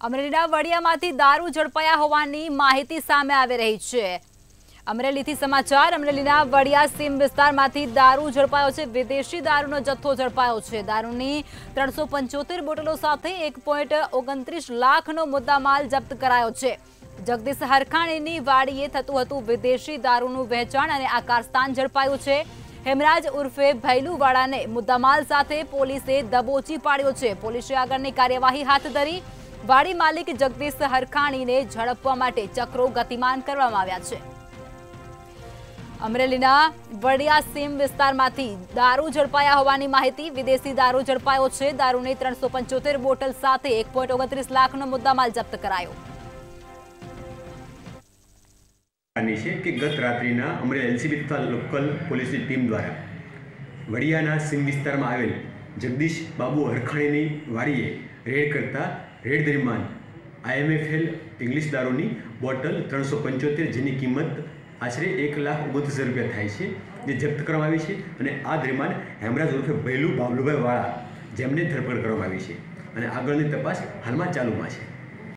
અમરેલીના વડિયામાંથી દારૂ ઝડપાયા હોવાની માહિતી સામે આવી રહી છે। અમરેલીથી સમાચાર। અમરેલીના વડિયા સીમ વિસ્તારમાંથી દારૂ ઝડપાયો છે। વિદેશી દારૂનો જથ્થો ઝડપાયો છે। દારૂની 375 બોટલો સાથે 1.29 લાખનો મુદ્દામાલ જપ્ત કરાયો છે। જગદીશ હરખાણીની વાડીએ થતું હતું વિદેશી દારૂનું વહેંચાણ અને આ કારસ્તાન ઝડપાયું છે। હેમરાજ ઉર્ફે ભૈલુવાળાને મુદ્દામાલ સાથે પોલીસે દબોચી પાડ્યો છે। પોલીસે આગળની કાર્યવાહી હાથ ધરી વાડી માલિક જગદીશ હરખાણીને ઝડપવા માટે ચક્રો ગતિમાન કરવામાં આવ્યા છે। અમરેલીના વડિયા સીમ વિસ્તારમાંથી દારૂ ઝડપાયા હોવાની માહિતી। વિદેશી દારૂ ઝડપાયો છે। દારૂની 375 બોટલ સાથે 1.29 લાખનો મુદ્દામાલ જપ્ત કરાયો કે ગત રાત્રિના અમરેલી એલસીબી તથા લોકલ પોલીસની ટીમ દ્વારા વડિયાના સીમ વિસ્તારમાં આવેલ જગદીશ બાબુ હરખાણીની વાડીએ રેડ કરતા રેડ દરમિયાન IMFL ઇંગ્લિશ દારૂની બોટલ 375 જેની કિંમત આશરે 1,29,000 રૂપિયા થાય છે જે જપ્ત કરવામાં આવી છે। અને આ દરમિયાન હેમરાજ ઉર્ફે ભૈલુ બાબલુભાઈ વાળા જેમને ધરપકડ કરવામાં આવી છે અને આગળની તપાસ હાલમાં ચાલુમાં છે।